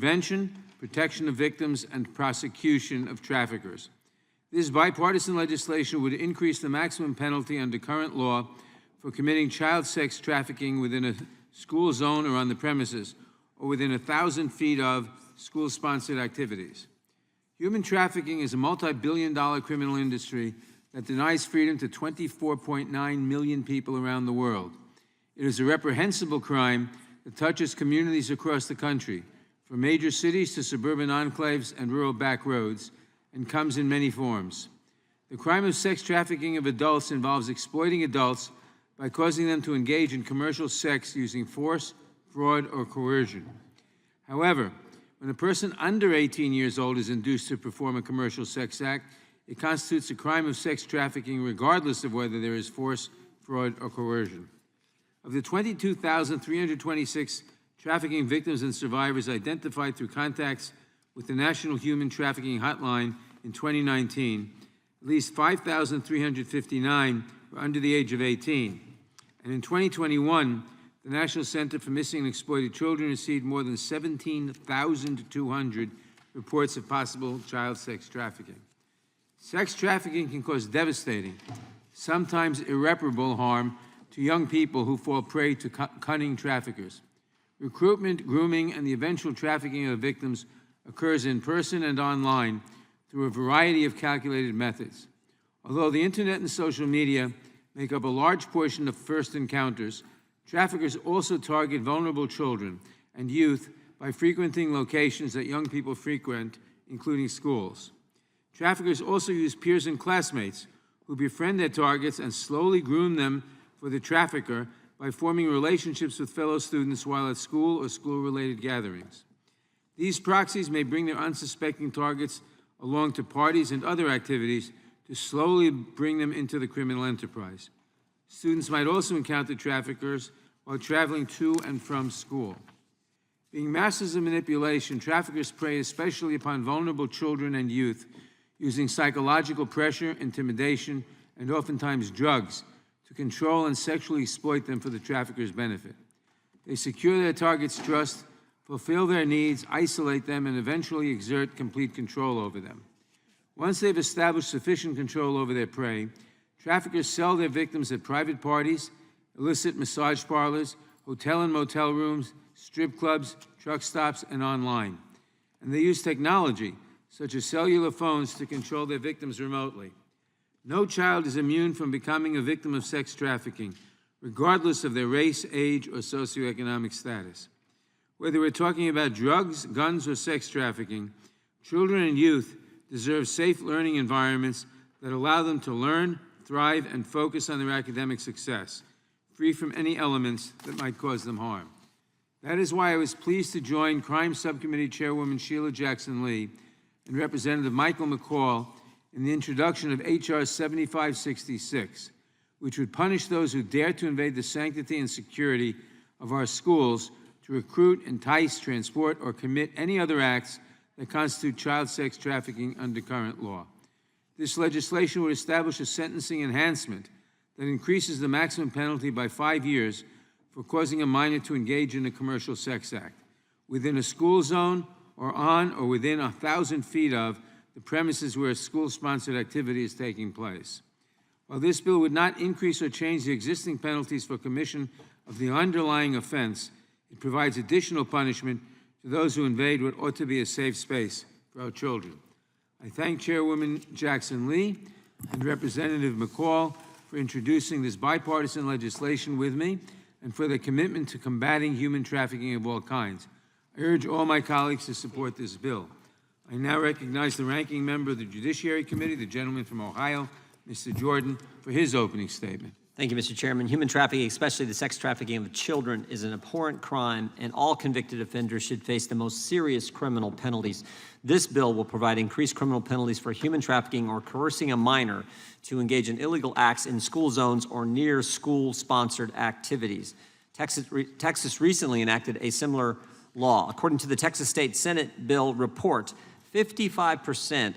prevention, protection of victims, and prosecution of traffickers. This bipartisan legislation would increase the maximum penalty under current law for committing child sex trafficking within a school zone or on the premises, or within 1,000 feet of school-sponsored activities. Human trafficking is a multi-billion-dollar criminal industry that denies freedom to 24.9 million people around the world. It is a reprehensible crime that touches communities across the country, from major cities to suburban enclaves and rural back roads, and comes in many forms. The crime of sex trafficking of adults involves exploiting adults by causing them to engage in commercial sex using force, fraud, or coercion. However, when a person under 18 years old is induced to perform a commercial sex act, it constitutes a crime of sex trafficking regardless of whether there is force, fraud, or coercion. Of the 22,326 trafficking victims and survivors identified through contacts with the National Human Trafficking Hotline in 2019, at least 5,359 were under the age of 18. And in 2021, the National Center for Missing and Exploited Children received more than 17,200 reports of possible child sex trafficking. Sex trafficking can cause devastating, sometimes irreparable harm to young people who fall prey to cunning traffickers. Recruitment, grooming, and the eventual trafficking of victims occurs in person and online through a variety of calculated methods. Although the internet and social media make up a large portion of first encounters, traffickers also target vulnerable children and youth by frequenting locations that young people frequent, including schools. Traffickers also use peers and classmates who befriend their targets and slowly groom them for the trafficker by forming relationships with fellow students while at school or school-related gatherings. These proxies may bring their unsuspecting targets along to parties and other activities to slowly bring them into the criminal enterprise. Students might also encounter traffickers while traveling to and from school. Being masters of manipulation, traffickers prey especially upon vulnerable children and youth, using psychological pressure, intimidation, and oftentimes drugs to control and sexually exploit them for the trafficker's benefit. They secure their target's trust, fulfill their needs, isolate them, and eventually exert complete control over them. Once they've established sufficient control over their prey, traffickers sell their victims at private parties, illicit massage parlors, hotel and motel rooms, strip clubs, truck stops, and online. And they use technology, such as cellular phones, to control their victims remotely. No child is immune from becoming a victim of sex trafficking, regardless of their race, age, or socioeconomic status. Whether we're talking about drugs, guns, or sex trafficking, children and youth deserve safe learning environments that allow them to learn, thrive, and focus on their academic success, free from any elements that might cause them harm. That is why I was pleased to join Crime Subcommittee Chairwoman Sheila Jackson-Lee and Representative Michael McCall in the introduction of H.R. 7566, which would punish those who dare to invade the sanctity and security of our schools to recruit, entice, transport, or commit any other acts that constitute child sex trafficking under current law. This legislation would establish a sentencing enhancement that increases the maximum penalty by 5 years for causing a minor to engage in a commercial sex act within a school zone or on or within 1,000 feet of the premises where a school-sponsored activity is taking place. While this bill would not increase or change the existing penalties for commission of the underlying offense, it provides additional punishment to those who invade what ought to be a safe space for our children. I thank Chairwoman Jackson-Lee and Representative McCall for introducing this bipartisan legislation with me and for their commitment to combating human trafficking of all kinds. I urge all my colleagues to support this bill. I now recognize the ranking member of the Judiciary Committee, the gentleman from Ohio, Mr. Jordan, for his opening statement. Thank you, Mr. Chairman. Human trafficking, especially the sex trafficking of children, is an abhorrent crime, and all convicted offenders should face the most serious criminal penalties. This bill will provide increased criminal penalties for human trafficking or coercing a minor to engage in illegal acts in school zones or near school-sponsored activities. Texas recently enacted a similar law. According to the Texas State Senate bill report, 55%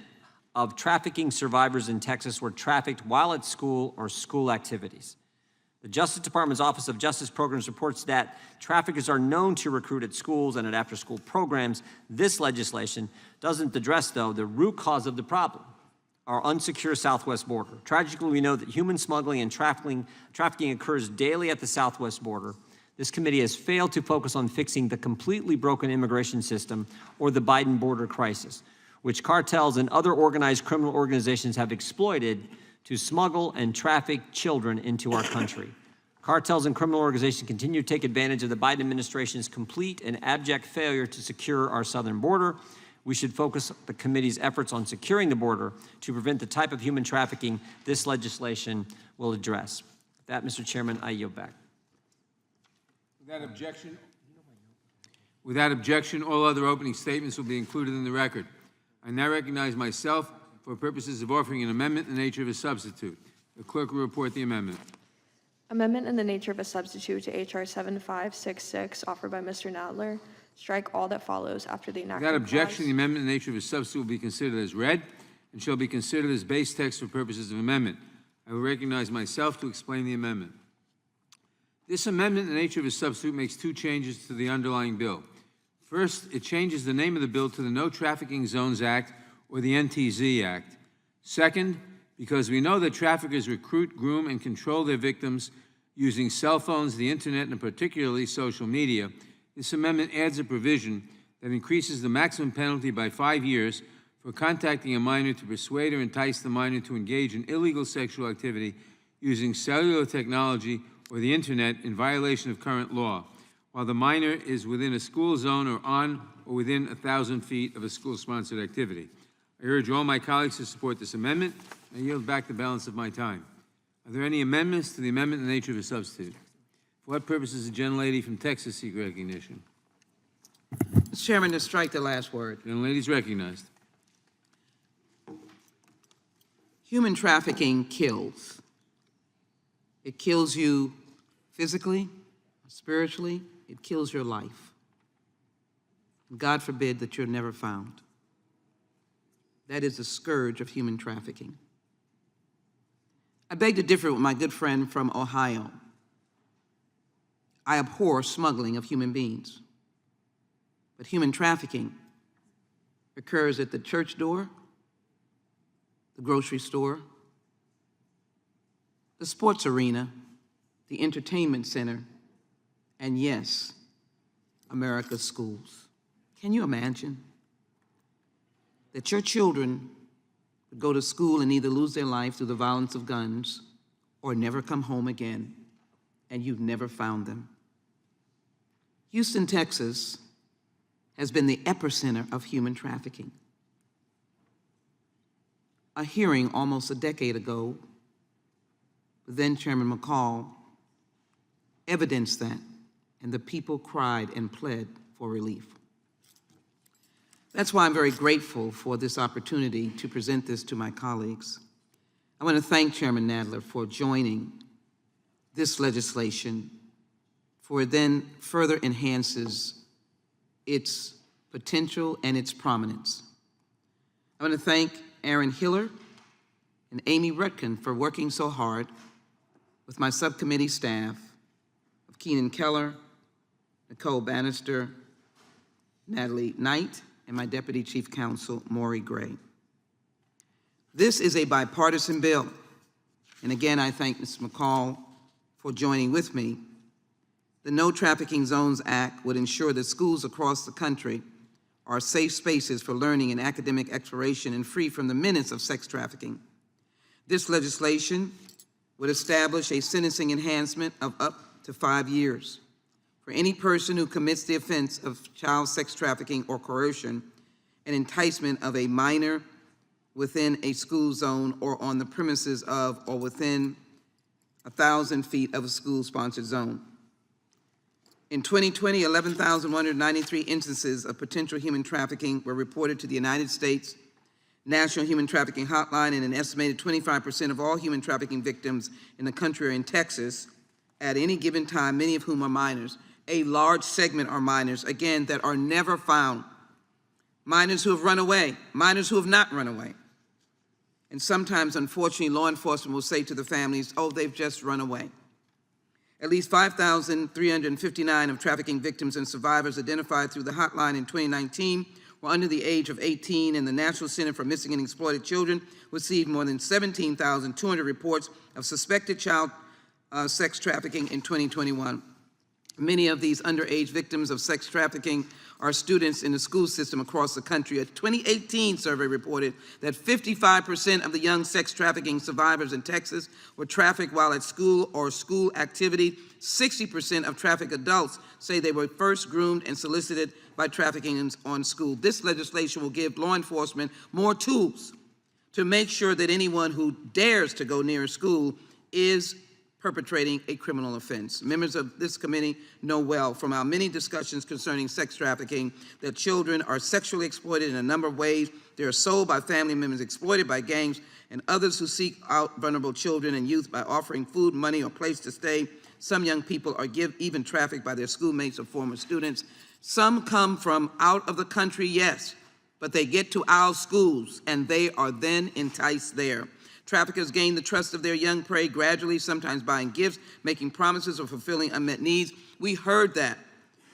of trafficking survivors in Texas were trafficked while at school or school activities. The Justice Department's Office of Justice Programs reports that traffickers are known to recruit at schools and at after-school programs. This legislation doesn't address, though, the root cause of the problem, our unsecure southwest border. Tragically, we know that human smuggling and trafficking occurs daily at the southwest border. This committee has failed to focus on fixing the completely broken immigration system or the Biden border crisis, which cartels and other organized criminal organizations have exploited to smuggle and traffic children into our country. Cartels and criminal organizations continue to take advantage of the Biden administration's complete and abject failure to secure our southern border. We should focus the committee's efforts on securing the border to prevent the type of human trafficking this legislation will address. With that, Mr. Chairman, I yield back. Without objection, all other opening statements will be included in the record. I now recognize myself for purposes of offering an amendment in the nature of a substitute. The clerk will report the amendment. Amendment in the nature of a substitute to H.R. 7566, offered by Mr. Nadler. Strike all that follows after the enactment Without objection, clause. the amendment in the nature of a substitute will be considered as read and shall be considered as base text for purposes of amendment. I will recognize myself to explain the amendment. This amendment in the nature of a substitute makes two changes to the underlying bill. First, it changes the name of the bill to the No Trafficking Zones Act, or the NTZ Act. Second, because we know that traffickers recruit, groom, and control their victims using cell phones, the internet, and particularly social media, this amendment adds a provision that increases the maximum penalty by 5 years for contacting a minor to persuade or entice the minor to engage in illegal sexual activity using cellular technology or the internet in violation of current law, while the minor is within a school zone or on or within 1,000 feet of a school-sponsored activity. I urge all my colleagues to support this amendment. I yield back the balance of my time. Are there any amendments to the amendment in the nature of a substitute? For what purpose does the gentlelady from Texas seek recognition? Mr. Chairman, to strike the last word. Gentlelady is recognized. Human trafficking kills. It kills you physically, spiritually. It kills your life. God forbid that you're never found. That is the scourge of human trafficking. I beg to differ with my good friend from Ohio. I abhor smuggling of human beings. But human trafficking occurs at the church door, the grocery store, the sports arena, the entertainment center, and yes, America's schools. Can you imagine that your children would go to school and either lose their life through the violence of guns or never come home again, and you've never found them? Houston, Texas, has been the epicenter of human trafficking. A hearing almost a decade ago, then Chairman McCall evidenced that, and the people cried and pled for relief. That's why I'm very grateful for this opportunity to present this to my colleagues. I want to thank Chairman Nadler for joining this legislation, for it then further enhances its potential and its prominence. I want to thank Aaron Hiller and Amy Rutkin for working so hard with my subcommittee staff of Keenan Keller, Nicole Bannister, Natalie Knight, and my Deputy Chief Counsel, Maury Gray. This is a bipartisan bill, and again, I thank Ms. McCall for joining with me. The No Trafficking Zones Act would ensure that schools across the country are safe spaces for learning and academic exploration and free from the menace of sex trafficking. This legislation would establish a sentencing enhancement of up to 5 years for any person who commits the offense of child sex trafficking or coercion and enticement of a minor within a school zone or on the premises of or within 1,000 feet of a school-sponsored zone. In 2020, 11,193 instances of potential human trafficking were reported to the United States National Human Trafficking Hotline, and an estimated 25% of all human trafficking victims in the country are in Texas at any given time, many of whom are minors. A large segment are minors, again, that are never found. Minors who have run away, minors who have not run away. And sometimes, unfortunately, law enforcement will say to the families, oh, they've just run away. At least 5,359 of trafficking victims and survivors identified through the hotline in 2019 were under the age of 18, and the National Center for Missing and Exploited Children received more than 17,200 reports of suspected child sex trafficking in 2021. Many of these underage victims of sex trafficking are students in the school system across the country. A 2018 survey reported that 55% of the young sex trafficking survivors in Texas were trafficked while at school or school activity. 60% of trafficked adults say they were first groomed and solicited by trafficking on school. This legislation will give law enforcement more tools to make sure that anyone who dares to go near a school is perpetrating a criminal offense. Members of this committee know well from our many discussions concerning sex trafficking that children are sexually exploited in a number of ways. They are sold by family members, exploited by gangs, and others who seek out vulnerable children and youth by offering food, money, or place to stay. Some young people are even trafficked by their schoolmates or former students. Some come from out of the country, yes, but they get to our schools and they are then enticed there. Traffickers gain the trust of their young prey gradually, sometimes buying gifts, making promises, or fulfilling unmet needs. We heard that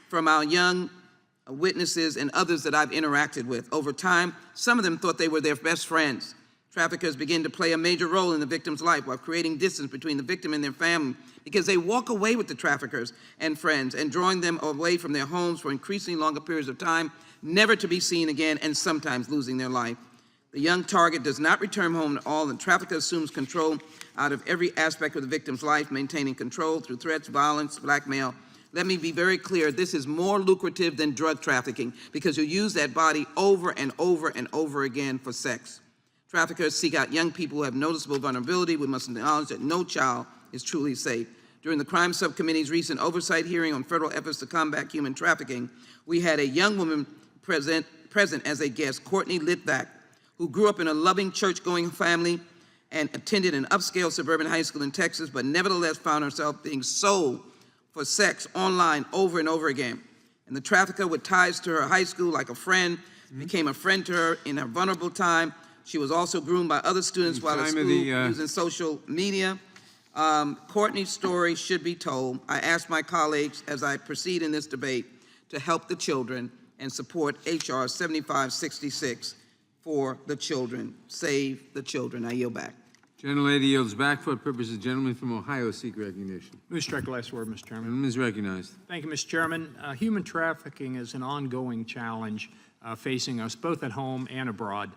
from our young witnesses and others that I've interacted with. Over time, some of them thought they were their best friends. Traffickers begin to play a major role in the victim's life while creating distance between the victim and their family, because they walk away with the traffickers and friends and drawing them away from their homes for increasingly longer periods of time, never to be seen again, and sometimes losing their life. The young target does not return home at all, and the trafficker assumes control out of every aspect of the victim's life, maintaining control through threats, violence, blackmail. Let me be very clear, this is more lucrative than drug trafficking because you use that body over and over and over again for sex. Traffickers seek out young people who have noticeable vulnerability. We must acknowledge that no child is truly safe. During the Crime Subcommittee's recent oversight hearing on federal efforts to combat human trafficking, we had a young woman present as a guest, Courtney Litvak, who grew up in a loving church-going family and attended an upscale suburban high school in Texas, but nevertheless found herself being sold for sex online over and over again. And the trafficker, with ties to her high school like a friend, became a friend to her in her vulnerable time. She was also groomed by other students while at school using social media. Courtney's story should be told. I ask my colleagues as I proceed in this debate to help the children and support H.R. 7566 for the children. Save the children. I yield back. Gentlelady yields back. For the purpose of the gentleman from Ohio seek recognition. Move to strike the last word, Mr. Chairman. Gentleman is recognized. Thank you, Mr. Chairman. Human trafficking is an ongoing challenge facing us both at home and abroad.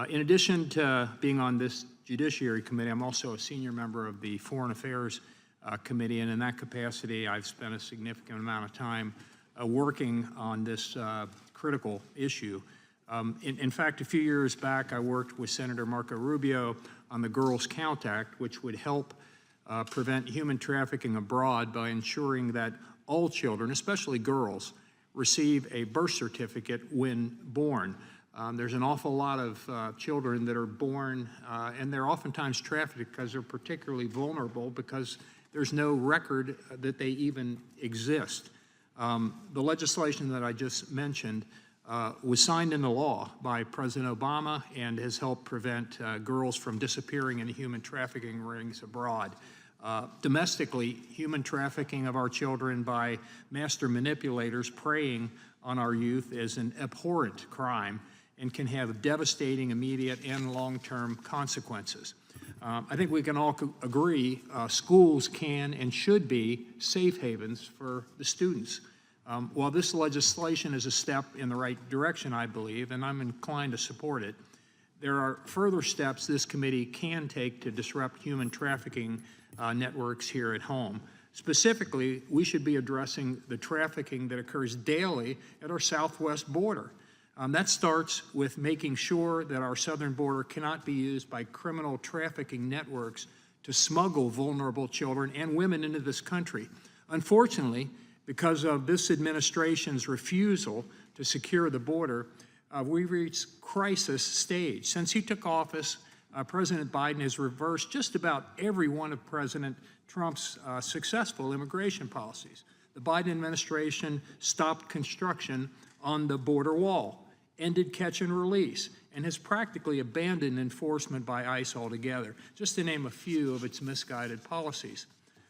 In addition to being on this Judiciary Committee, I'm also a senior member of the Foreign Affairs Committee, and in that capacity, I've spent a significant amount of time working on this critical issue. In fact, a few years back, I worked with Senator Marco Rubio on the Girls Count Act, which would help prevent human trafficking abroad by ensuring that all children, especially girls, receive a birth certificate when born. There's an awful lot of children that are born, and they're oftentimes trafficked because they're particularly vulnerable because there's no record that they even exist. The legislation that I just mentioned was signed into law by President Obama and has helped prevent girls from disappearing into human trafficking rings abroad. Domestically, human trafficking of our children by master manipulators preying on our youth is an abhorrent crime and can have devastating immediate and long-term consequences. I think we can all agree schools can and should be safe havens for the students. While this legislation is a step in the right direction, I believe, and I'm inclined to support it, there are further steps this committee can take to disrupt human trafficking networks here at home. Specifically, we should be addressing the trafficking that occurs daily at our southwest border. That starts with making sure that our southern border cannot be used by criminal trafficking networks to smuggle vulnerable children and women into this country. Unfortunately, because of this administration's refusal to secure the border, we've reached crisis stage. Since he took office, President Biden has reversed just about every one of President Trump's successful immigration policies. The Biden administration stopped construction on the border wall, ended catch and release, and has practically abandoned enforcement by ICE altogether, just to name a few of its misguided policies.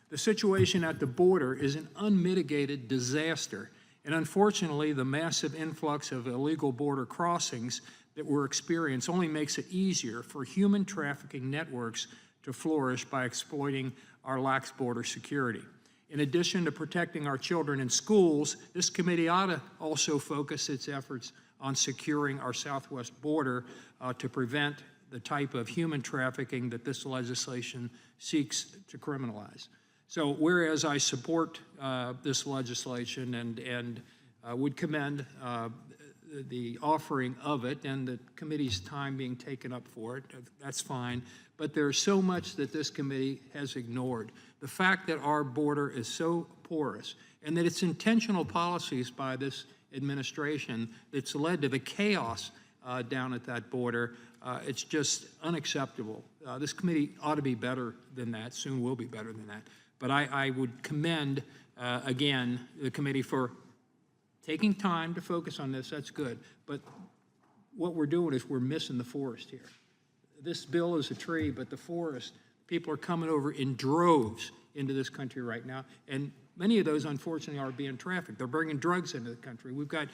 The situation at the border is an unmitigated disaster, and unfortunately, the massive influx of illegal border crossings that we're experiencing only makes it easier for human trafficking networks to flourish by exploiting our lax border security. In addition to protecting our children in schools, this committee ought to also focus its efforts on securing our southwest border to prevent the type of human trafficking that this legislation seeks to criminalize. So whereas I support this legislation and would commend the offering of it and the committee's time being taken up for it, that's fine. But there's so much that this committee has ignored. The fact that our border is so porous and that it's intentional policies by this administration that's led to the chaos down at that border, it's just unacceptable. This committee ought to be better than that, soon will be better than that. But I would commend, again, the committee for taking time to focus on this. That's good. But what we're doing is we're missing the forest here. This bill is a tree, but the forest, people are coming over in droves into this country right now. And many of those, unfortunately, are being trafficked. They're bringing drugs into the country. We've got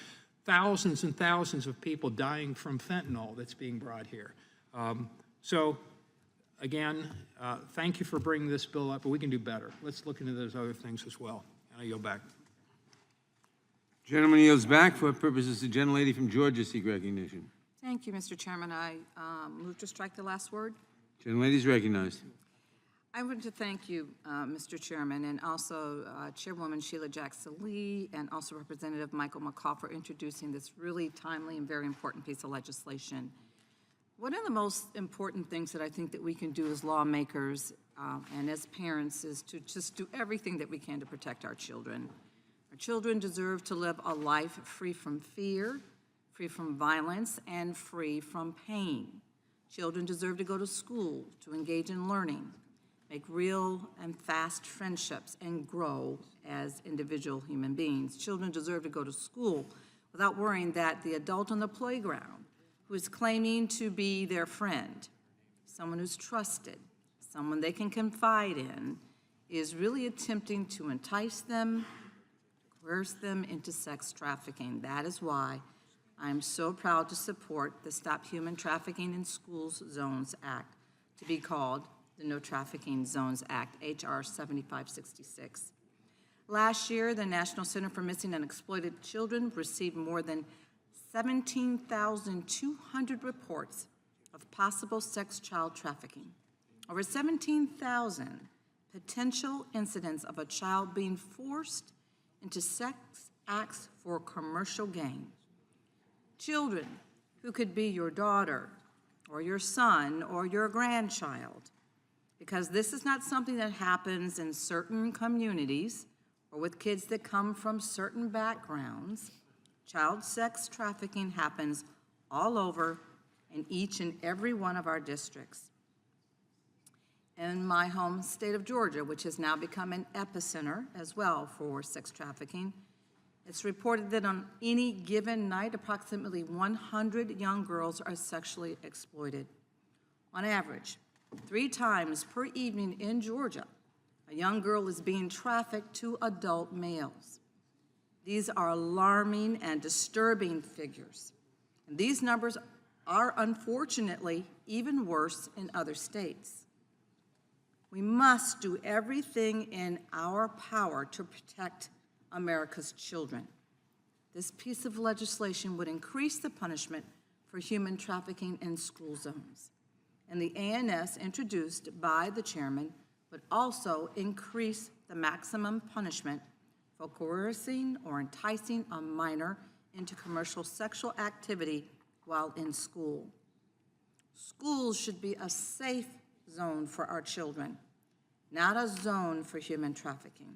thousands and thousands of people dying from fentanyl that's being brought here. So, again, thank you for bringing this bill up, but we can do better. Let's look into those other things as well. And I yield back. Gentleman yields back. For what purposes the gentlelady from Georgia seek recognition? Thank you, Mr. Chairman. I move to strike the last word. Gentlelady is recognized. I want to thank you, Mr. Chairman, and also Chairwoman Sheila Jackson Lee, and also Representative Michael McCall for introducing this really timely and very important piece of legislation. One of the most important things that I think that we can do as lawmakers and as parents is to just do everything that we can to protect our children. Our children deserve to live a life free from fear, free from violence, and free from pain. Children deserve to go to school, to engage in learning, make real and fast friendships, and grow as individual human beings. Children deserve to go to school without worrying that the adult on the playground who is claiming to be their friend, someone who's trusted, someone they can confide in, is really attempting to entice them, coerce them into sex trafficking. That is why I'm so proud to support the Stop Human Trafficking in Schools Zones Act, to be called the No Trafficking Zones Act, H.R. 7566. Last year, the National Center for Missing and Exploited Children received more than 17,200 reports of possible sex child trafficking. Over 17,000 potential incidents of a child being forced into sex acts for commercial gain. Children who could be your daughter or your son or your grandchild, because this is not something that happens in certain communities or with kids that come from certain backgrounds. Child sex trafficking happens all over in each and every one of our districts. In my home state of Georgia, which has now become an epicenter as well for sex trafficking, it's reported that on any given night, approximately 100 young girls are sexually exploited. On average, 3 times per evening in Georgia, a young girl is being trafficked to adult males. These are alarming and disturbing figures. And these numbers are unfortunately even worse in other states. We must do everything in our power to protect America's children. This piece of legislation would increase the punishment for human trafficking in school zones. And the ANS introduced by the chairman would also increase the maximum punishment for coercing or enticing a minor into commercial sexual activity while in school. Schools should be a safe zone for our children, not a zone for human trafficking.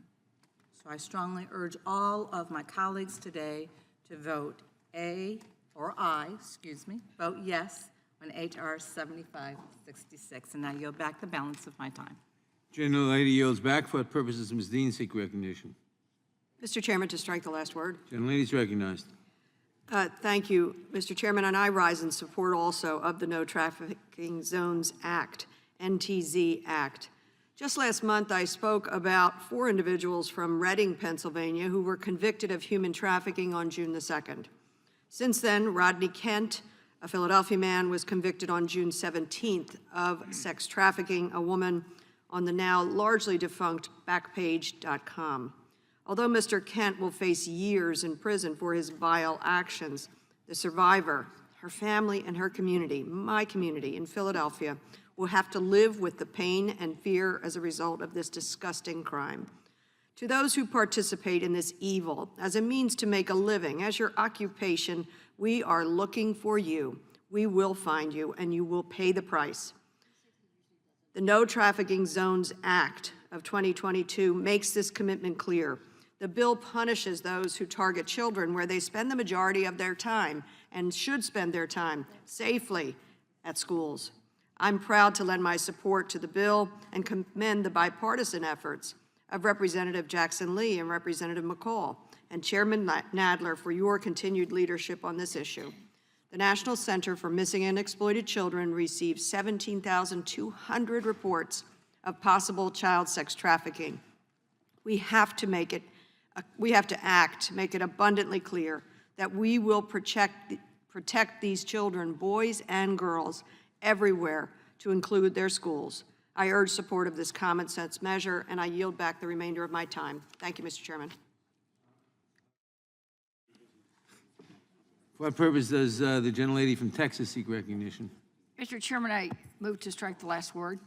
So I strongly urge all of my colleagues today to vote vote yes on H.R. 7566. And I yield back the balance of my time. Gentlelady yields back. For what purposes Ms. Dean seek recognition? Mr. Chairman, to strike the last word. Gentlelady is recognized. Thank you, Mr. Chairman, and I rise in support also of the No Trafficking Zones Act, NTZ Act. Just last month, I spoke about 4 individuals from Reading, Pennsylvania, who were convicted of human trafficking on June the 2nd. Since then, Rodney Kent, a Philadelphia man, was convicted on June 17th of sex trafficking a woman on the now largely defunct Backpage.com. Although Mr. Kent will face years in prison for his vile actions, the survivor, her family, and her community, my community in Philadelphia, will have to live with the pain and fear as a result of this disgusting crime. To those who participate in this evil as a means to make a living, as your occupation, we are looking for you. We will find you, and you will pay the price. The No Trafficking Zones Act of 2022 makes this commitment clear. The bill punishes those who target children where they spend the majority of their time and should spend their time safely at schools. I'm proud to lend my support to the bill and commend the bipartisan efforts of Representative Jackson Lee and Representative McCall and Chairman Nadler for your continued leadership on this issue. The National Center for Missing and Exploited Children received 17,200 reports of possible child sex trafficking. We have to act, make it abundantly clear that we will protect these children, boys and girls, everywhere, to include their schools. I urge support of this common sense measure, and I yield back the remainder of my time. Thank you, Mr. Chairman. For what purpose does the gentlelady from Texas seek recognition? Mr. Chairman, I move to strike the last word.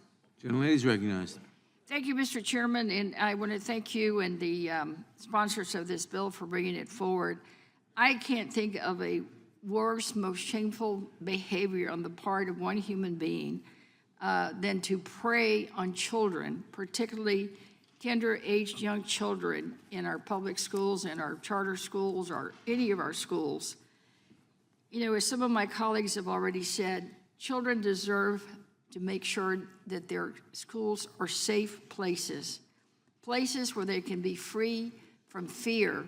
Gentlelady is recognized. Thank you, Mr. Chairman, and I want to thank you and the sponsors of this bill for bringing it forward. I can't think of a worse, most shameful behavior on the part of one human being than to prey on children, particularly tender-aged young children in our public schools, in our charter schools, or any of our schools. You know, as some of my colleagues have already said, children deserve to make sure that their schools are safe places, places where they can be free from fear,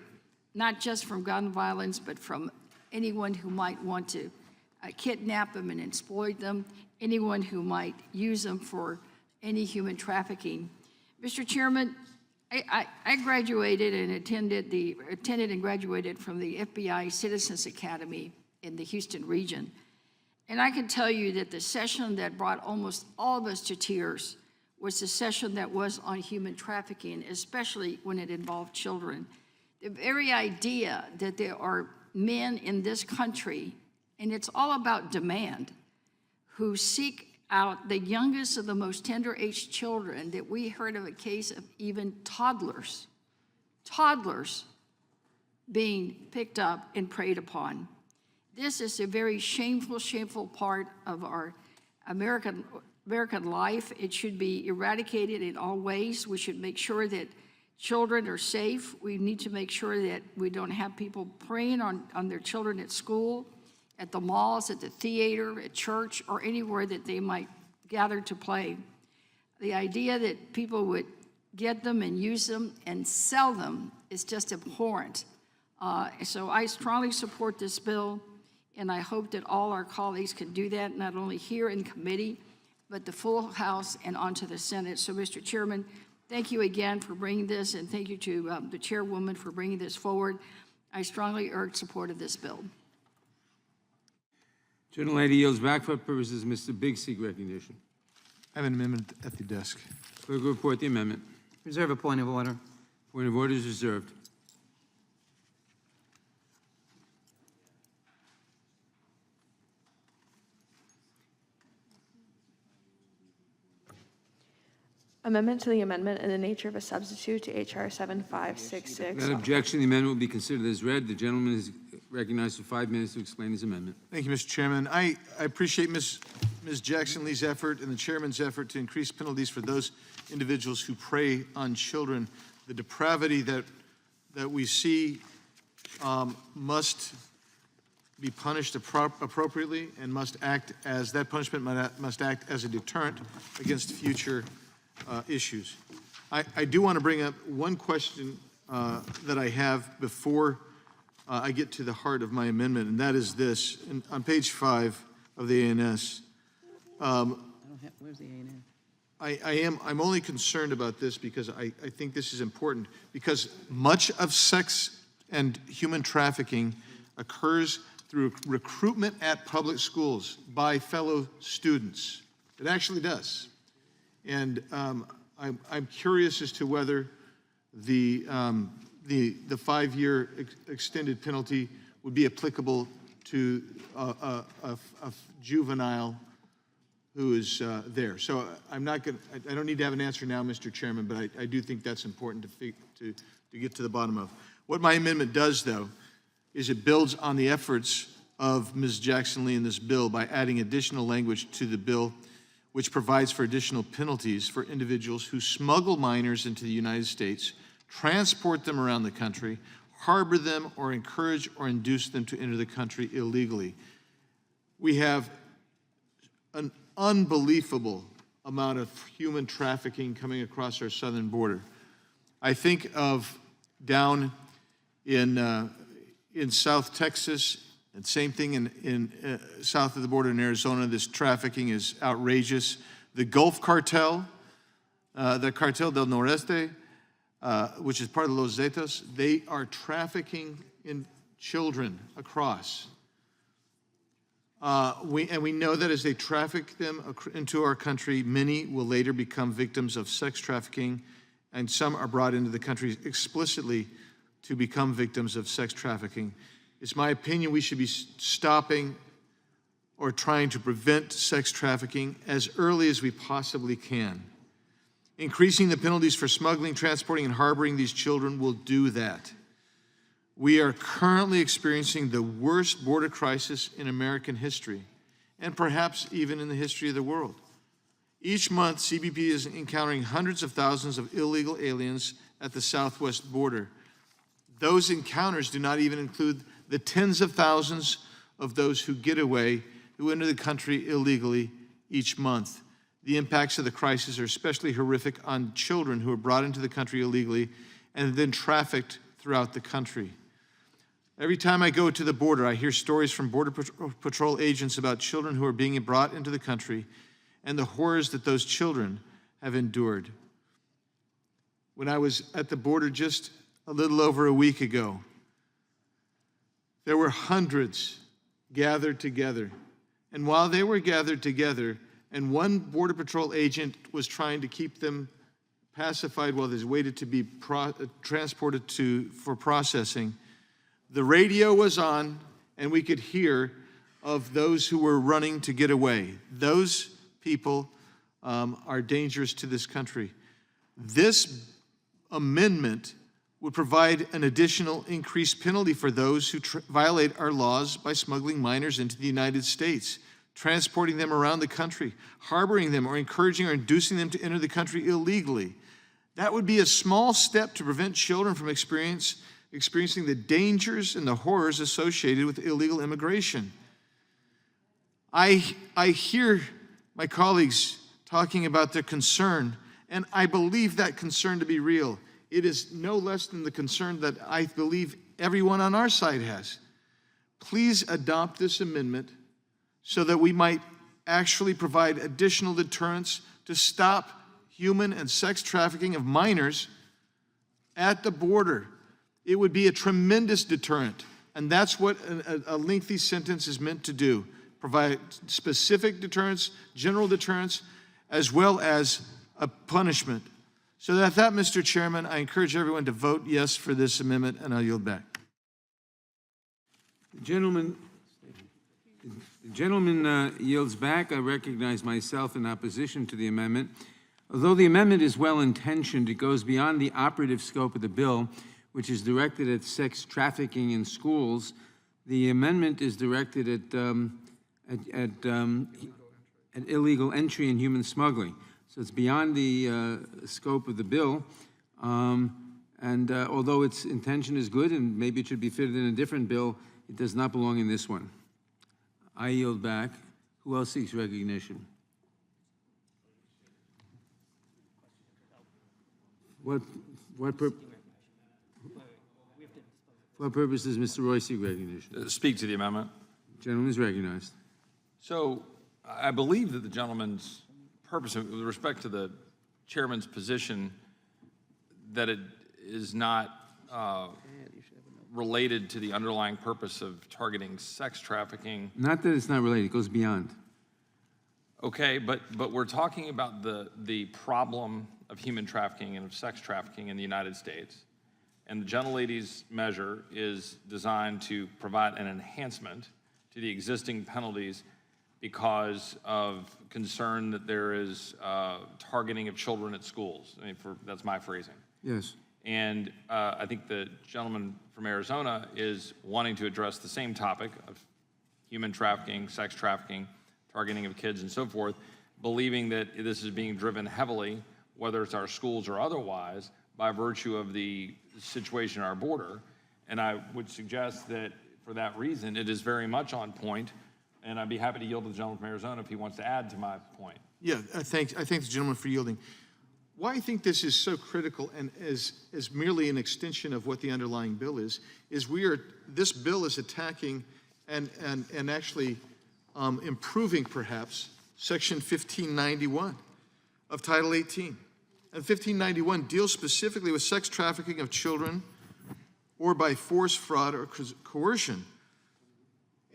not just from gun violence, but from anyone who might want to kidnap them and exploit them, anyone who might use them for any human trafficking. Mr. Chairman, I graduated and attended and graduated from the FBI Citizens Academy in the Houston region. And I can tell you that the session that brought almost all of us to tears was the session that was on human trafficking, especially when it involved children. The very idea that there are men in this country, and it's all about demand, who seek out the youngest of the most tender-aged children, that we heard of a case of even toddlers being picked up and preyed upon. This is a very shameful, shameful part of our American life. It should be eradicated in all ways. We should make sure that children are safe. We need to make sure that we don't have people preying on their children at school, at the malls, at the theater, at church, or anywhere that they might gather to play. The idea that people would get them and use them and sell them is just abhorrent. So I strongly support this bill, and I hope that all our colleagues can do that, not only here in committee, but the full House and onto the Senate. So, Mr. Chairman, thank you again for bringing this, and thank you to the chairwoman for bringing this forward. I strongly urge support of this bill. Gentlelady yields back. For what purposes Mr. Biggs seek recognition? I have an amendment at the desk. Clerk will report the amendment. Reserve a point of order. Point of order is reserved. Amendment to the amendment in the nature of a substitute to H.R. 7566. Without objection, the amendment will be considered as read. The gentleman is recognized for 5 minutes to explain his amendment. Thank you, Mr. Chairman. I appreciate Ms. Jackson Lee's effort and the chairman's effort to increase penalties for those individuals who prey on children. The depravity that we see must be punished appropriately and must act as that punishment must act as a deterrent against future issues. I do want to bring up one question that I have before I get to the heart of my amendment, and that is this. On page 5 of the ANS, Where's the A&N? I'm only concerned about this because I think this is important, because much of sex and human trafficking occurs through recruitment at public schools by fellow students. It actually does. And I'm curious as to whether the 5-year extended penalty would be applicable to a juvenile who is there. So I'm not going. I don't need to have an answer now, Mr. Chairman, but I do think that's important to get to the bottom of. What my amendment does, though, is it builds on the efforts of Ms. Jackson Lee in this bill by adding additional language to the bill, which provides for additional penalties for individuals who smuggle minors into the United States, transport them around the country, harbor them, or encourage or induce them to enter the country illegally. We have an unbelievable amount of human trafficking coming across our southern border. I think of down in South Texas, and same thing in south of the border in Arizona. This trafficking is outrageous. The Gulf Cartel, the Cartel del Noreste, which is part of Los Zetas, they are trafficking in children across. We know that as they traffic them into our country, many will later become victims of sex trafficking, and some are brought into the country explicitly to become victims of sex trafficking. It's my opinion we should be stopping or trying to prevent sex trafficking as early as we possibly can. Increasing the penalties for smuggling, transporting, and harboring these children will do that. We are currently experiencing the worst border crisis in American history, and perhaps even in the history of the world. Each month, CBP is encountering hundreds of thousands of illegal aliens at the southwest border. Those encounters do not even include the tens of thousands of those who get away, who enter the country illegally each month. The impacts of the crisis are especially horrific on children who are brought into the country illegally and then trafficked throughout the country. Every time I go to the border, I hear stories from Border Patrol agents about children who are being brought into the country and the horrors that those children have endured. When I was at the border just a little over a week ago, there were hundreds gathered together. And while they were gathered together, and one Border Patrol agent was trying to keep them pacified while they waited to be transported for processing, the radio was on, and we could hear of those who were running to get away. Those people are dangerous to this country. This amendment would provide an additional increased penalty for those who violate our laws by smuggling minors into the United States, transporting them around the country, harboring them, or encouraging or inducing them to enter the country illegally. That would be a small step to prevent children from experiencing the dangers and the horrors associated with illegal immigration. I hear my colleagues talking about their concern, and I believe that concern to be real. It is no less than the concern that I believe everyone on our side has. Please adopt this amendment so that we might actually provide additional deterrence to stop human and sex trafficking of minors at the border. It would be a tremendous deterrent, and that's what a lengthy sentence is meant to do: provide specific deterrence, general deterrence, as well as a punishment. So that, Mr. Chairman, I encourage everyone to vote yes for this amendment, and I'll yield back. The gentleman yields back. I recognize myself in opposition to the amendment. Although the amendment is well-intentioned, it goes beyond the operative scope of the bill, which is directed at sex trafficking in schools. The amendment is directed at illegal entry and human smuggling. So it's beyond the scope of the bill. Although its intention is good and maybe it should be fitted in a different bill, it does not belong in this one. I yield back. Who else seeks recognition? What purpose does Mr. Roy seek recognition? Speak to the amendment. Gentleman is recognized. So I believe that the gentleman's purpose, with respect to the chairman's position, that it is not related to the underlying purpose of targeting sex trafficking. Not that it's not related, it goes beyond. Okay, but we're talking about the problem of human trafficking and of sex trafficking in the United States. And the gentlelady's measure is designed to provide an enhancement to the existing penalties because of concern that there is targeting of children at schools. I mean, that's my phrasing. Yes. And I think the gentleman from Arizona is wanting to address the same topic of human trafficking, sex trafficking, targeting of kids and so forth, believing that this is being driven heavily, whether it's our schools or otherwise, by virtue of the situation at our border. And I would suggest that for that reason, it is very much on point, and I'd be happy to yield to the gentleman from Arizona if he wants to add to my point. Yeah, I thank the gentleman for yielding. Why I think this is so critical and is merely an extension of what the underlying bill is this bill is attacking and actually improving perhaps Section 1591 of Title 18. And 1591 deals specifically with sex trafficking of children or by force, fraud, or coercion.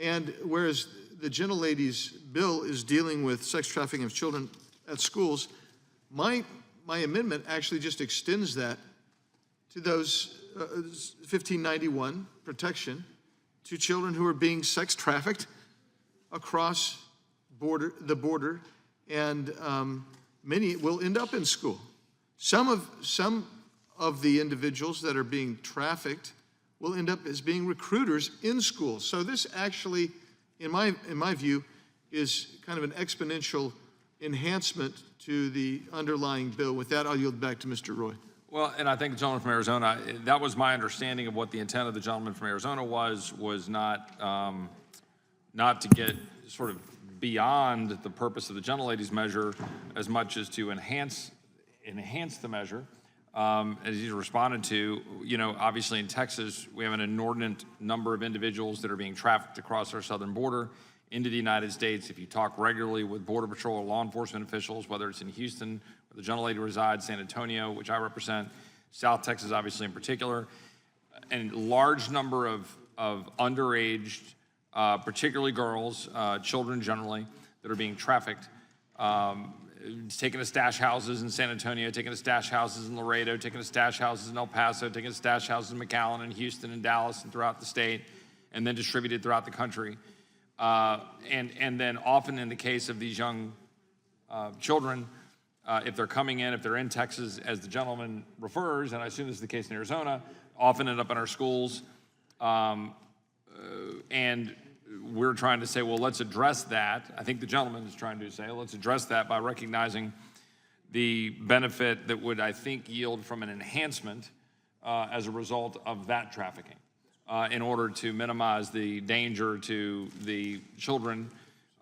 And whereas the gentlelady's bill is dealing with sex trafficking of children at schools, my amendment actually just extends that to those 1591 protection to children who are being sex trafficked across the border, and many will end up in school. Some of the individuals that are being trafficked will end up as being recruiters in schools. So this actually, in my view, is kind of an exponential enhancement to the underlying bill. With that, I'll yield back to Mr. Roy. Well, and I think the gentleman from Arizona, that was my understanding of what the intent of the gentleman from Arizona was not to get sort of beyond the purpose of the gentlelady's measure as much as to enhance the measure. As he's responded to, obviously in Texas, we have an inordinate number of individuals that are being trafficked across our southern border into the United States. If you talk regularly with Border Patrol or law enforcement officials, whether it's in Houston, where the gentlelady resides, San Antonio, which I represent, South Texas obviously in particular, and large number of underaged, particularly girls, children generally, that are being trafficked, taken to stash houses in San Antonio, taken to stash houses in Laredo, taken to stash houses in El Paso, taken to stash houses in McAllen and Houston and Dallas and throughout the state, and then distributed throughout the country. And then often in the case of these young children, if they're coming in, if they're in Texas, as the gentleman refers, and I assume this is the case in Arizona, often end up in our schools. And we're trying to say, well, let's address that. I think the gentleman is trying to say, let's address that by recognizing the benefit that would, I think, yield from an enhancement as a result of that trafficking in order to minimize the danger to the children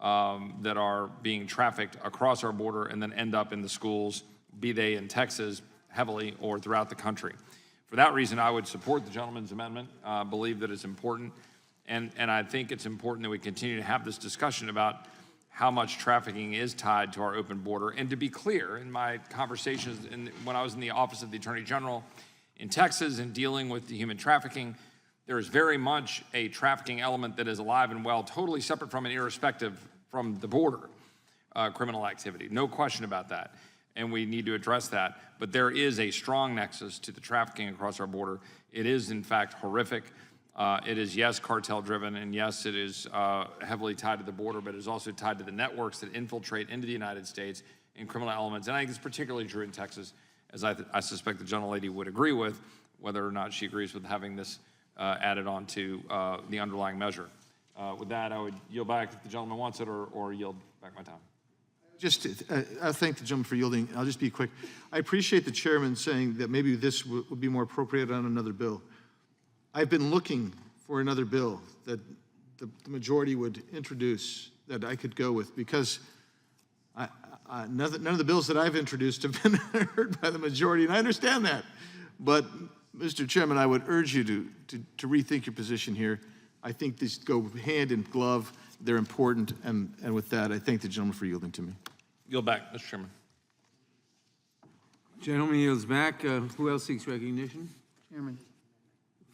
that are being trafficked across our border and then end up in the schools, be they in Texas heavily or throughout the country. For that reason, I would support the gentleman's amendment, believe that it's important. And I think it's important that we continue to have this discussion about how much trafficking is tied to our open border. And to be clear, in my conversations when I was in the Office of the Attorney General in Texas and dealing with the human trafficking, there is very much a trafficking element that is alive and well, totally separate from and irrespective from the border criminal activity. No question about that. And we need to address that. But there is a strong nexus to the trafficking across our border. It is, in fact, horrific. It is, yes, cartel-driven, and yes, it is heavily tied to the border, but it is also tied to the networks that infiltrate into the United States in criminal elements. And I think it's particularly true in Texas, as I suspect the gentlelady would agree with, whether or not she agrees with having this added on to the underlying measure. With that, I would yield back if the gentleman wants it, or yield back my time. I thank the gentleman for yielding. I'll just be quick. I appreciate the chairman saying that maybe this would be more appropriate on another bill. I've been looking for another bill that the majority would introduce that I could go with, because none of the bills that I've introduced have been heard by the majority, and I understand that. But, Mr. Chairman, I would urge you to rethink your position here. I think these go hand in glove. They're important, and with that, I thank the gentleman for yielding to me. Yield back, Mr. Chairman. Gentleman yields back. Who else seeks recognition? Chairman,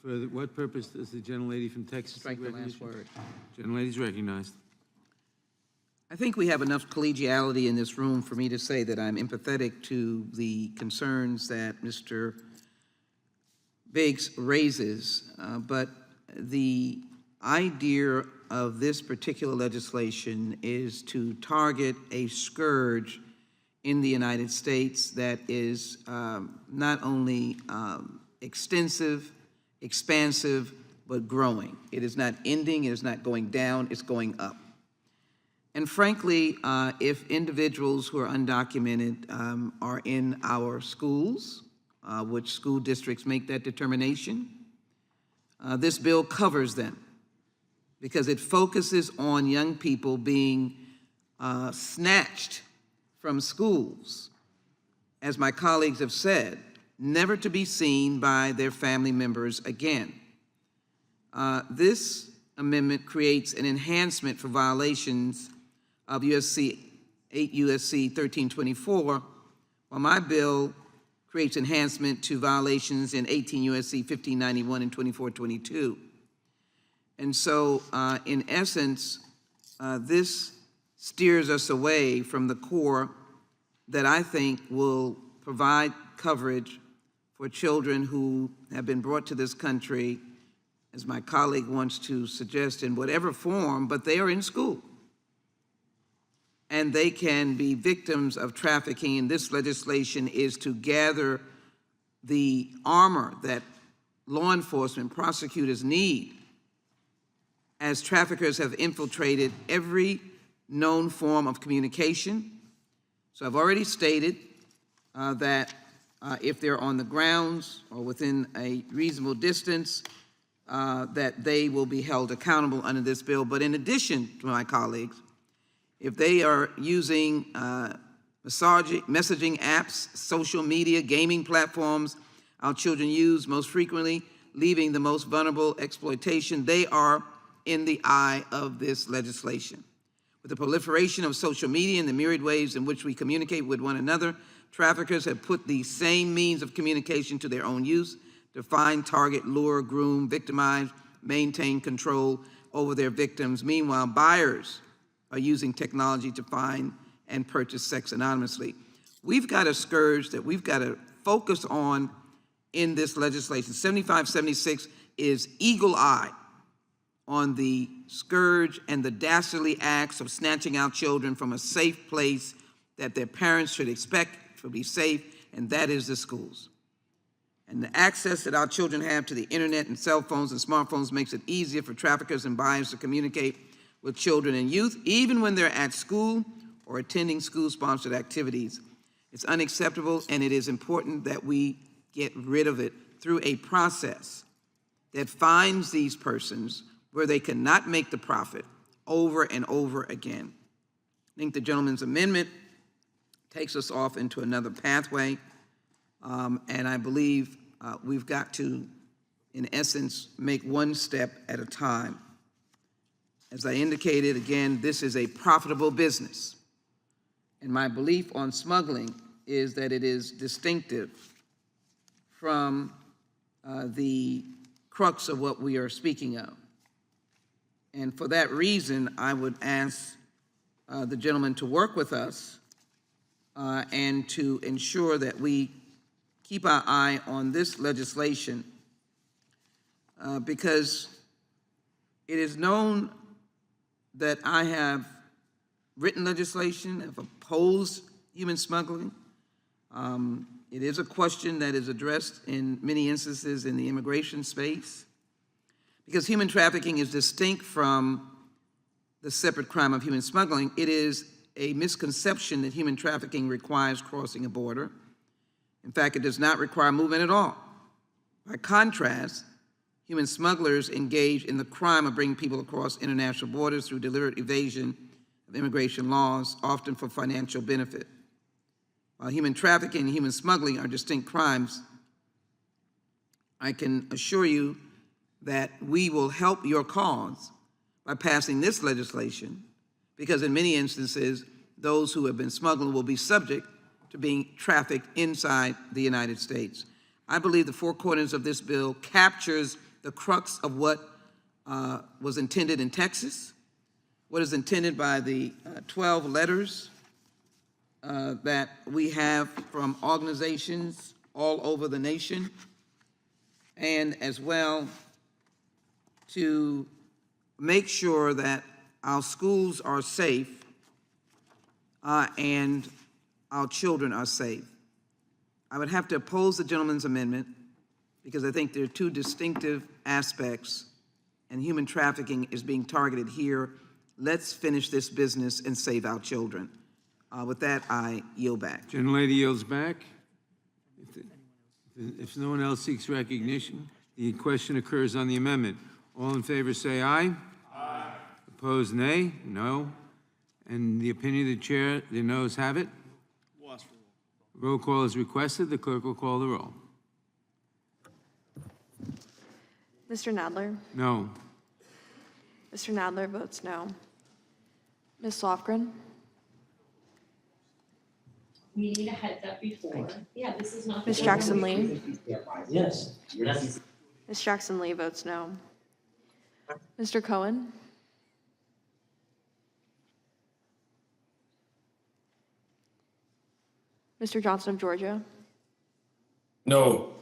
What purpose does the gentlelady from Texas seek strike the last recognition? word. Gentlelady's recognized. I think we have enough collegiality in this room for me to say that I'm empathetic to the concerns that Mr. Biggs raises, but the idea of this particular legislation is to target a scourge in the United States that is not only extensive, expansive, but growing. It is not ending, it is not going down, it's going up. And frankly, if individuals who are undocumented are in our schools, which school districts make that determination, this bill covers them because it focuses on young people being snatched from schools, as my colleagues have said, never to be seen by their family members again. This amendment creates an enhancement for violations of 8 USC 1324, while my bill creates enhancement to violations in 18 USC 1591 and 2422. And so, in essence, this steers us away from the core that I think will provide coverage for children who have been brought to this country, as my colleague wants to suggest, in whatever form, but they are in school. And they can be victims of trafficking, and this legislation is to gather the armor that law enforcement, prosecutors need, as traffickers have infiltrated every known form of communication. So I've already stated that if they're on the grounds or within a reasonable distance, that they will be held accountable under this bill. But in addition to my colleagues, if they are using messaging apps, social media, gaming platforms our children use most frequently, leaving the most vulnerable exploitation, they are in the eye of this legislation. With the proliferation of social media and the myriad ways in which we communicate with one another, traffickers have put these same means of communication to their own use to find, target, lure, groom, victimize, maintain control over their victims. Meanwhile, buyers are using technology to find and purchase sex anonymously. We've got a scourge that we've got to focus on in this legislation. 7576 is eagle eye on the scourge and the dastardly acts of snatching out children from a safe place that their parents should expect to be safe, and that is the schools. And the access that our children have to the internet and cell phones and smartphones makes it easier for traffickers and buyers to communicate with children and youth, even when they're at school or attending school-sponsored activities. It's unacceptable, and it is important that we get rid of it through a process that finds these persons where they cannot make the profit over and over again. I think the gentleman's amendment takes us off into another pathway, and I believe we've got to, in essence, make one step at a time. As I indicated, again, this is a profitable business, and my belief on smuggling is that it is distinctive from the crux of what we are speaking of. And for that reason, I would ask the gentleman to work with us and to ensure that we keep our eye on this legislation because it is known that I have written legislation, have opposed human smuggling. It is a question that is addressed in many instances in the immigration space, because human trafficking is distinct from the separate crime of human smuggling. It is a misconception that human trafficking requires crossing a border. In fact, it does not require movement at all. By contrast, human smugglers engage in the crime of bringing people across international borders through deliberate evasion of immigration laws, often for financial benefit. While human trafficking and human smuggling are distinct crimes, I can assure you that we will help your cause by passing this legislation, because in many instances, those who have been smuggled will be subject to being trafficked inside the United States. I believe the four corners of this bill captures the crux of what was intended in Texas, what is intended by the 12 letters that we have from organizations all over the nation, and as well to make sure that our schools are safe and our children are safe. I would have to oppose the gentleman's amendment because I think there are two distinctive aspects, and human trafficking is being targeted here. Let's finish this business and save our children. With that, I yield back. Gentlelady yields back. If no one else seeks recognition, the question occurs on the amendment. All in favor say aye. Aye. Opposed, nay. No. And the opinion of the chair, the noes have it. Roll call is requested. The clerk will call the roll. Mr. Nadler? No. Mr. Nadler votes no. Ms. Lofgren? We need a heads up before. Yeah, this is not. Ms. Jackson Lee? Yes. Ms. Jackson Lee votes no. Mr. Cohen? Mr. Johnson of Georgia? No.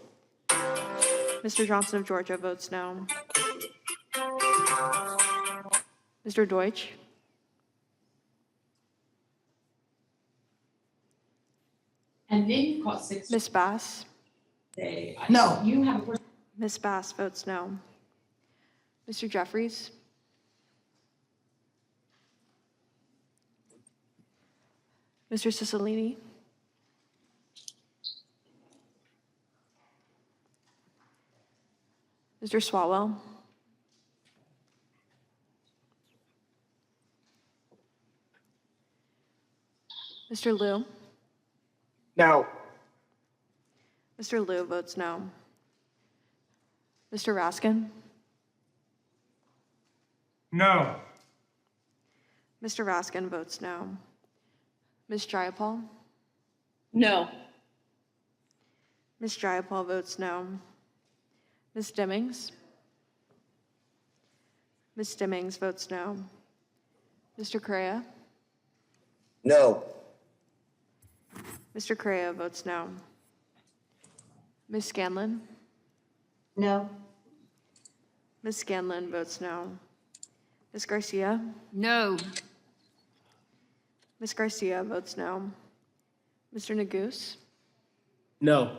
Mr. Johnson of Georgia votes no. Mr. Deutsch? And then you've got 6 Ms. Bass? say. No. You have a person. Ms. Bass votes no. Mr. Jeffries? Mr. Cicilline? Mr. Swalwell? Mr. Liu? No. Mr. Liu votes no. Mr. Raskin? No. Mr. Raskin votes no. Ms. Jayapal? No. Ms. Jayapal votes no. Ms. Dimmings? Ms. Dimmings votes no. Mr. Correa? No. Mr. Correa votes no. Ms. Scanlon? No. Ms. Scanlon votes no. Ms. Garcia? No. Ms. Garcia votes no. Mr. Neguse? No.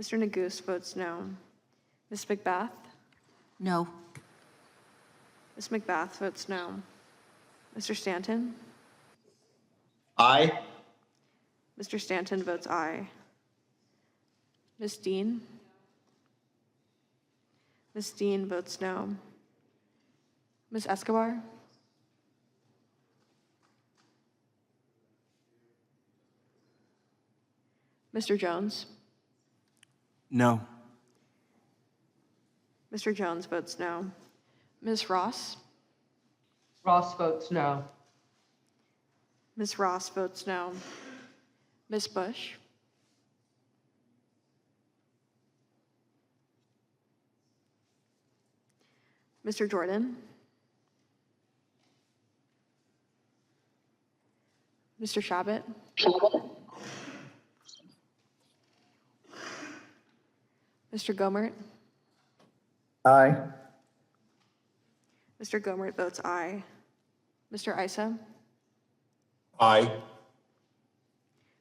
Mr. Neguse votes no. Ms. McBath? No. Ms. McBath votes no. Mr. Stanton? Aye. Mr. Stanton votes aye. Ms. Dean? Ms. Dean votes no. Ms. Escobar? Mr. Jones? No. Mr. Jones votes no. Ms. Ross? Ross votes no. Ms. Ross votes no. Ms. Bush? Mr. Jordan? Mr. Shabbat? Mr. Gomert? Aye. Mr. Gomert votes aye. Mr. Issa? Aye.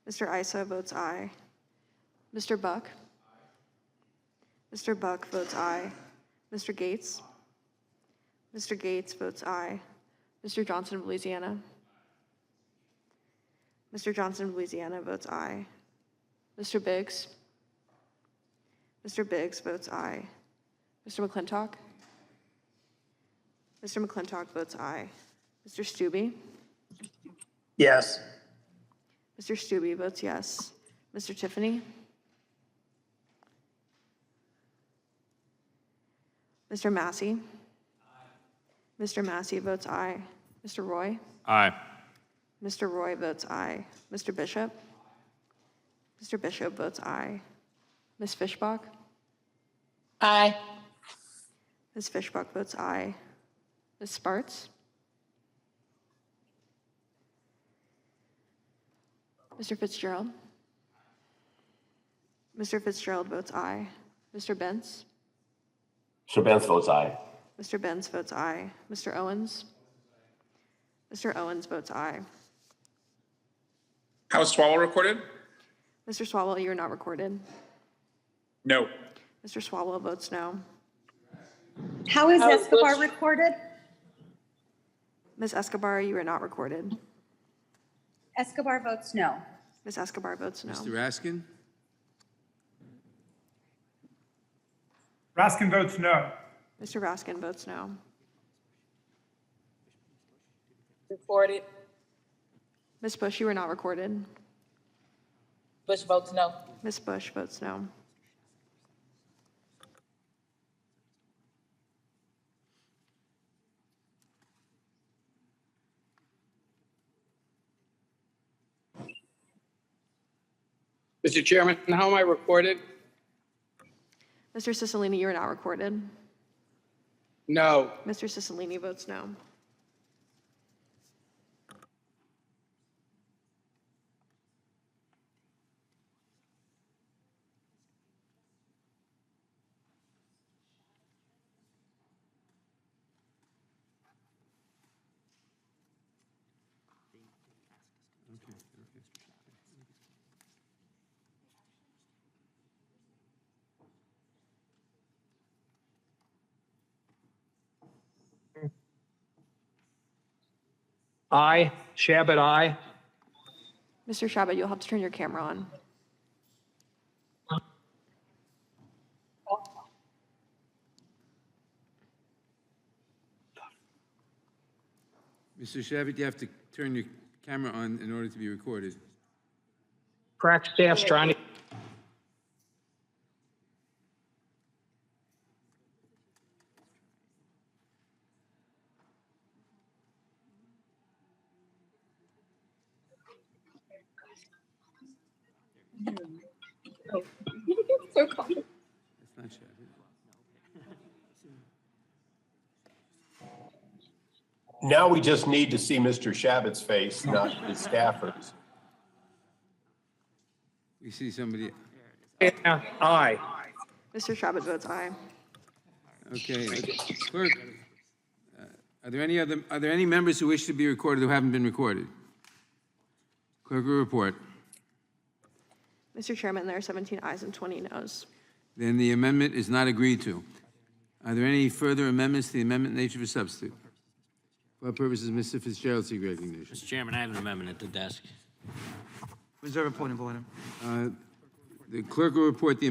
Mr. Issa votes aye. Mr. Buck? Mr. Buck votes aye. Mr. Gates? Mr. Gates votes aye. Mr. Johnson of Louisiana? Mr. Johnson of Louisiana votes aye. Mr. Biggs? Mr. Biggs votes aye. Mr. McClintock? Mr. McClintock votes aye. Mr. Stubbe? Yes. Mr. Stubbe votes yes. Mr. Tiffany? Mr. Massey? Mr. Massey votes aye. Mr. Roy? Aye. Mr. Roy votes aye. Mr. Bishop? Mr. Bishop votes aye. Ms. Fishbach? Aye. Ms. Fishbach votes aye. Ms. Sparts? Mr. Fitzgerald? Mr. Fitzgerald votes aye. Mr. Benz? Mr. Benz votes aye. Mr. Benz votes aye. Mr. Owens? Mr. Owens votes aye. House Swalwell recorded? Mr. Swalwell, you are not recorded. No. Mr. Swalwell votes no. How is Escobar recorded? Ms. Escobar, you are not recorded. Escobar votes no. Ms. Escobar votes no. Mr. Raskin? Raskin votes no. Mr. Raskin votes no. Recorded. Ms. Bush, you are not recorded. Bush votes no. Ms. Bush votes no. Mr. Chairman, how am I recorded? Mr. Cicilline, you are not recorded. No. Mr. Cicilline votes no. Aye. Shabbat, aye. Mr. Shabbat, you'll have to turn your camera on. Mr. Shabbat, you have to turn your camera on in order to be recorded. Crack staff's trying to. That's not Shabbat. Now we just need to see Mr. Shabbat's face, not his staffers. We see somebody. Yeah, aye. Mr. Shabbat votes aye. Okay, clerk, are there any members who wish to be recorded who haven't been recorded? Clerk will report. Mr. Chairman, there are 17 ayes and 20 noes. Then the amendment is not agreed to. Are there any further amendments to the amendment nature of a substitute? For what purposes, Mr. Fitzgerald seek recognition? Mr. Chairman, I have an amendment at the desk. Reserve a point of order. The clerk will report the